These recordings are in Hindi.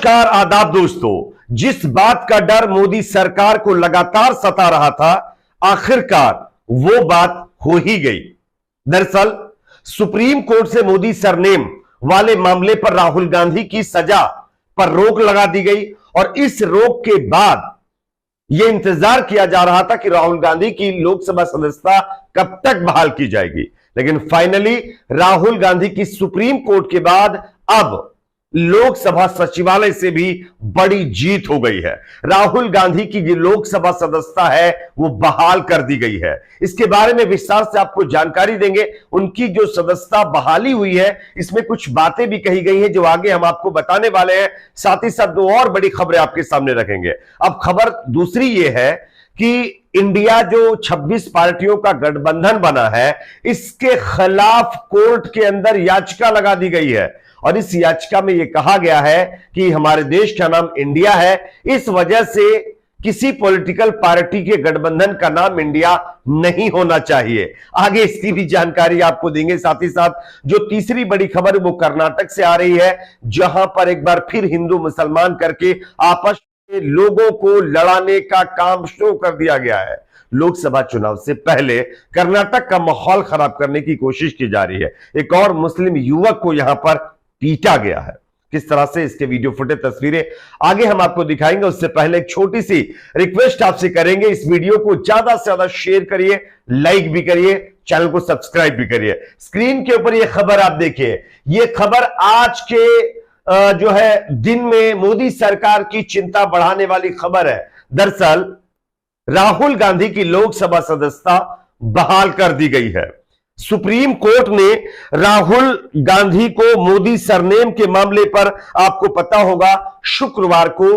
नमस्कार आदाब दोस्तों। जिस बात का डर मोदी सरकार को लगातार सता रहा था, आखिरकार वो बात हो ही गई। दरअसल सुप्रीम कोर्ट से मोदी सरनेम वाले मामले पर राहुल गांधी की सजा पर रोक लगा दी गई और इस रोक के बाद यह इंतजार किया जा रहा था कि राहुल गांधी की लोकसभा सदस्यता कब तक बहाल की जाएगी। लेकिन फाइनली राहुल गांधी की सुप्रीम कोर्ट के बाद अब लोकसभा सचिवालय से भी बड़ी जीत हो गई है। राहुल गांधी की जो लोकसभा सदस्यता है वो बहाल कर दी गई है। इसके बारे में विस्तार से आपको जानकारी देंगे। उनकी जो सदस्यता बहाली हुई है, इसमें कुछ बातें भी कही गई हैं जो आगे हम आपको बताने वाले हैं। साथ ही साथ दो और बड़ी खबरें आपके सामने रखेंगे। अब खबर दूसरी ये है कि इंडिया जो 26 पार्टियों का गठबंधन बना है, इसके खिलाफ कोर्ट के अंदर याचिका लगा दी गई है और इस याचिका में यह कहा गया है कि हमारे देश का नाम इंडिया है, इस वजह से किसी पॉलिटिकल पार्टी के गठबंधन का नाम इंडिया नहीं होना चाहिए। आगे इसकी भी जानकारी आपको देंगे। साथ ही साथ जो तीसरी बड़ी खबर वो कर्नाटक से आ रही है, जहां पर एक बार फिर हिंदू मुसलमान करके आपस में लोगों को लड़ाने का काम शुरू कर दिया गया है। लोकसभा चुनाव से पहले कर्नाटक का माहौल खराब करने की कोशिश की जा रही है। एक और मुस्लिम युवक को यहां पर पीटा गया है। किस तरह से, इसके वीडियो फुटेज तस्वीरें आगे हम आपको दिखाएंगे। उससे पहले एक छोटी सी रिक्वेस्ट आपसे करेंगे, इस वीडियो को ज्यादा से ज्यादा शेयर करिए, लाइक भी करिए, चैनल को सब्सक्राइब भी करिए। स्क्रीन के ऊपर यह खबर आप देखिए। यह खबर आज के जो है दिन में मोदी सरकार की चिंता बढ़ाने वाली खबर है। दरअसल राहुल गांधी की लोकसभा सदस्यता बहाल कर दी गई है। सुप्रीम कोर्ट ने राहुल गांधी को मोदी सरनेम के मामले पर, आपको पता होगा, शुक्रवार को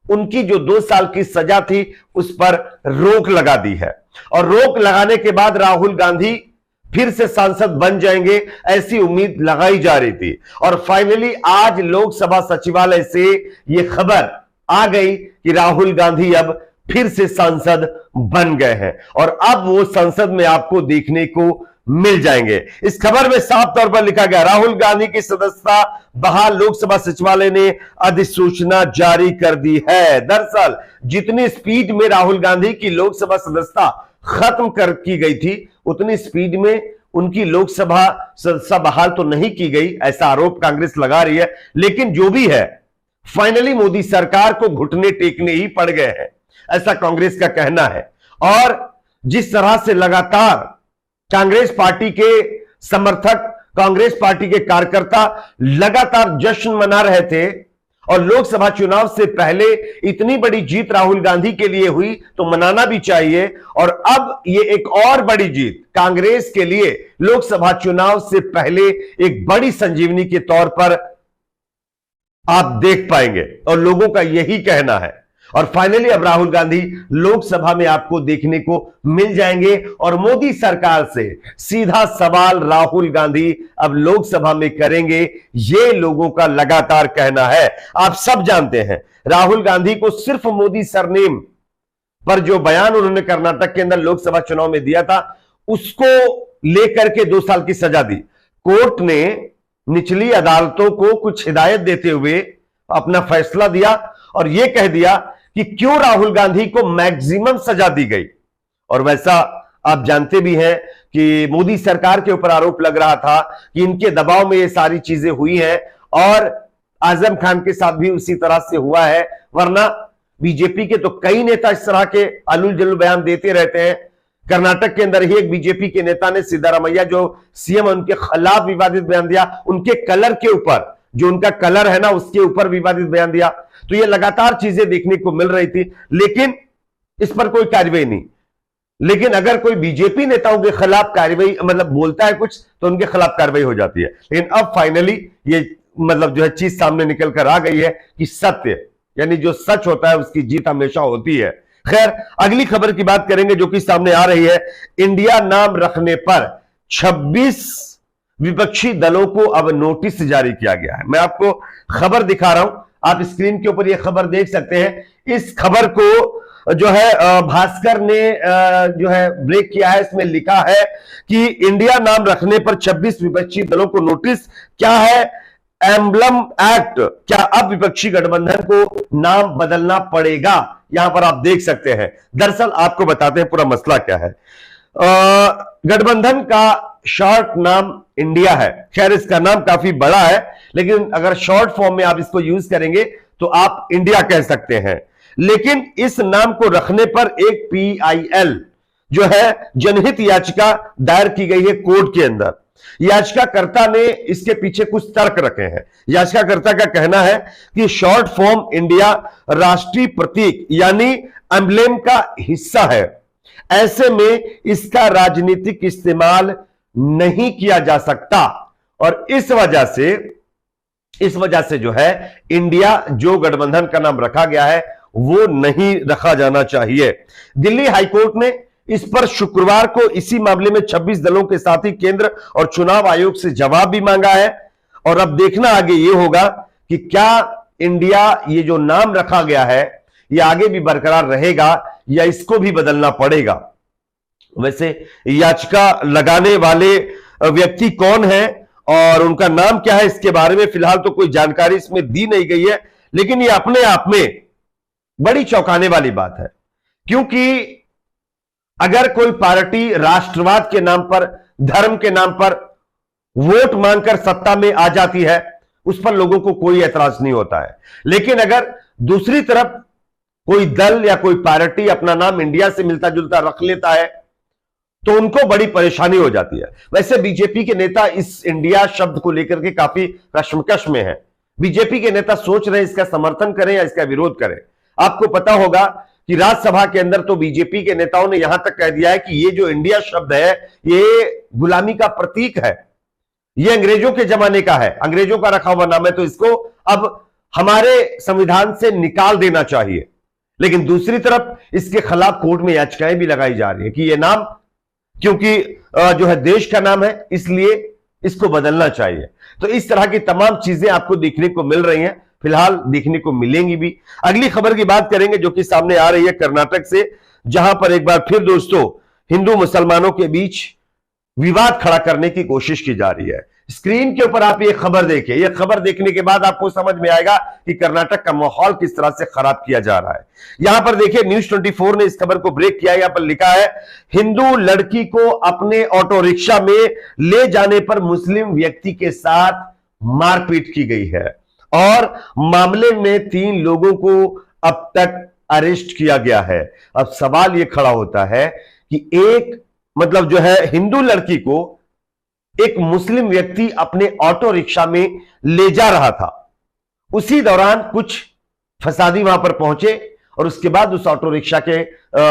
उनकी जो 2 साल की सजा थी उस पर रोक लगा दी है और रोक लगाने के बाद राहुल गांधी फिर से सांसद बन जाएंगे, ऐसी उम्मीद लगाई जा रही थी। और फाइनली आज लोकसभा सचिवालय से यह खबर आ गई कि राहुल गांधी अब फिर से सांसद बन गए हैं और अब वो संसद में आपको देखने को मिल जाएंगे। इस खबर में साफ तौर पर लिखा गया, राहुल गांधी की सदस्यता बहाल, लोकसभा सचिवालय ने अधिसूचना जारी कर दी है। दरअसल जितनी स्पीड में राहुल गांधी की लोकसभा सदस्यता खत्म कर की गई थी, उतनी स्पीड में उनकी लोकसभा सदस्यता बहाल तो नहीं की गई, ऐसा आरोप कांग्रेस लगा रही है। लेकिन जो भी है, फाइनली मोदी सरकार को घुटने टेकने ही पड़ गए हैं, ऐसा कांग्रेस का कहना है। और जिस तरह से लगातार कांग्रेस पार्टी के समर्थक, कांग्रेस पार्टी के कार्यकर्ता लगातार जश्न मना रहे थे और लोकसभा चुनाव से पहले इतनी बड़ी जीत राहुल गांधी के लिए हुई तो मनाना भी चाहिए। और अब ये एक और बड़ी जीत कांग्रेस के लिए लोकसभा चुनाव से पहले एक बड़ी संजीवनी के तौर पर आप देख पाएंगे और लोगों का यही कहना है। और फाइनली अब राहुल गांधी लोकसभा में आपको देखने को मिल जाएंगे और मोदी सरकार से सीधा सवाल राहुल गांधी अब लोकसभा में करेंगे, ये लोगों का लगातार कहना है। आप सब जानते हैं राहुल गांधी को सिर्फ मोदी सरनेम पर जो बयान उन्होंने कर्नाटक के अंदर लोकसभा चुनाव में दिया था, उसको लेकर के 2 साल की सजा दी। कोर्ट ने निचली अदालतों को कुछ हिदायत देते हुए अपना फैसला दिया और यह कह दिया कि क्यों राहुल गांधी को मैक्सिमम सजा दी गई। और वैसा आप जानते भी हैं कि मोदी सरकार के ऊपर आरोप लग रहा था कि इनके दबाव में ये सारी चीजें हुई हैं और आजम खान के साथ भी उसी तरह से हुआ है। वरना बीजेपी के तो कई नेता इस तरह के अलूल जलूल बयान देते रहते हैं। कर्नाटक के अंदर ही एक बीजेपी के नेता ने, सिद्धारमैया जो सीएम, उनके खिलाफ विवादित बयान दिया, उनके कलर के ऊपर, जो उनका कलर है ना, उसके ऊपर विवादित बयान दिया। तो ये लगातार चीजें देखने को मिल रही थी, लेकिन इस पर कोई कार्रवाई नहीं। लेकिन अगर कोई बीजेपी नेताओं के खिलाफ कार्रवाई, मतलब बोलता है कुछ, तो उनके खिलाफ कार्रवाई हो जाती है। लेकिन अब फाइनली ये जो है चीज सामने निकल कर आ गई है कि सत्य, यानी जो सच होता है उसकी जीत हमेशा होती है। खैर, अगली खबर की बात करेंगे जो कि सामने आ रही है। इंडिया नाम रखने पर 26 विपक्षी दलों को अब नोटिस जारी किया गया है। मैं आपको खबर दिखा रहा हूं, आप स्क्रीन के ऊपर यह खबर देख सकते हैं। इस खबर को जो है भास्कर ने जो है ब्रेक किया है। इसमें लिखा है कि इंडिया नाम रखने पर 26 विपक्षी दलों को नोटिस। क्या है एम्बलम एक्ट, क्या अब विपक्षी गठबंधन को नाम बदलना पड़ेगा? यहां पर आप देख सकते हैं। दरअसल आपको बताते हैं पूरा मसला क्या है। गठबंधन का शॉर्ट नाम इंडिया है। खैर इसका नाम काफी बड़ा है, लेकिन अगर शॉर्ट फॉर्म में आप इसको यूज करेंगे तो आप इंडिया कह सकते हैं। लेकिन इस नाम को रखने पर एक PIL जो है जनहित याचिका दायर की गई है कोर्ट के अंदर। याचिकाकर्ता ने इसके पीछे कुछ तर्क रखे हैं। याचिकाकर्ता का कहना है कि शॉर्ट फॉर्म इंडिया राष्ट्रीय प्रतीक यानी एम्ब्लेम का हिस्सा है, ऐसे में इसका राजनीतिक इस्तेमाल नहीं किया जा सकता और इस वजह से जो है इंडिया जो गठबंधन का नाम रखा गया है वो नहीं रखा जाना चाहिए। दिल्ली हाईकोर्ट ने इस पर शुक्रवार को इसी मामले में 26 दलों के साथ ही केंद्र और चुनाव आयोग से जवाब भी मांगा है और अब देखना आगे ये होगा कि क्या इंडिया ये जो नाम रखा गया है ये आगे भी बरकरार रहेगा या इसको भी बदलना पड़ेगा। वैसे याचिका लगाने वाले व्यक्ति कौन है और उनका नाम क्या है, इसके बारे में फिलहाल तो कोई जानकारी इसमें दी नहीं गई है, लेकिन ये अपने आप में बड़ी चौंकाने वाली बात है। क्योंकि अगर कोई पार्टी राष्ट्रवाद के नाम पर, धर्म के नाम पर वोट मांगकर सत्ता में आ जाती है, उस पर लोगों को कोई ऐतराज नहीं होता है। लेकिन अगर दूसरी तरफ कोई दल या कोई पार्टी अपना नाम इंडिया से मिलता जुलता रख लेता है तो उनको बड़ी परेशानी हो जाती है। वैसे बीजेपी के नेता इस इंडिया शब्द को लेकर के काफी कश्मकश में है। बीजेपी के नेता सोच रहे हैं इसका समर्थन करें या इसका विरोध करें। आपको पता होगा कि राज्यसभा के अंदर तो बीजेपी के नेताओं ने यहां तक कह दिया है कि ये जो इंडिया शब्द है ये गुलामी का प्रतीक है, ये अंग्रेजों के जमाने का है, अंग्रेजों का रखा हुआ नाम है, तो इसको अब हमारे संविधान से निकाल देना चाहिए। लेकिन दूसरी तरफ इसके खिलाफ कोर्ट में याचिकाएं भी लगाई जा रही है कि यह नाम क्योंकि जो है देश का नाम है इसलिए इसको बदलना चाहिए। तो इस तरह की तमाम चीजें आपको देखने को मिल रही हैं, फिलहाल देखने को मिलेंगी भी। अगली खबर की बात करेंगे जो कि सामने आ रही है कर्नाटक से, जहां पर एक बार फिर दोस्तों हिंदू मुसलमानों के बीच विवाद खड़ा करने की कोशिश की जा रही है। स्क्रीन के ऊपर आप ये खबर देखिए। ये खबर देखने के बाद आपको समझ में आएगा कि कर्नाटक का माहौल किस तरह से खराब किया जा रहा है। यहां पर देखिए न्यूज 24 ने इस खबर को ब्रेक किया है। यहां पर लिखा है, हिंदू लड़की को अपने ऑटो रिक्शा में ले जाने पर मुस्लिम व्यक्ति के साथ मारपीट की गई है और मामले में 3 लोगों को अब तक अरेस्ट किया गया है। अब सवाल यह खड़ा होता है कि एक मतलब जो है हिंदू लड़की को एक मुस्लिम व्यक्ति अपने ऑटो रिक्शा में ले जा रहा था, उसी दौरान कुछ फसादी वहां पर पहुंचे और उसके बाद उस ऑटो रिक्शा के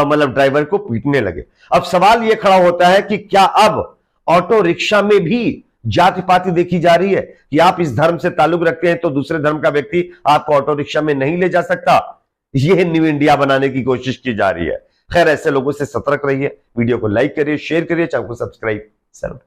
मतलब ड्राइवर को पीटने लगे। अब सवाल यह खड़ा होता है कि क्या अब ऑटो रिक्शा में भी जाति पाति देखी जा रही है कि आप इस धर्म से ताल्लुक रखते हैं तो दूसरे धर्म का व्यक्ति आपको ऑटो रिक्शा में नहीं ले जा सकता? यह न्यू इंडिया बनाने की कोशिश की जा रही है। खैर ऐसे लोगों से सतर्क रहिए। वीडियो को लाइक करिए, शेयर करिए, चैनल को सब्सक्राइब जरूर।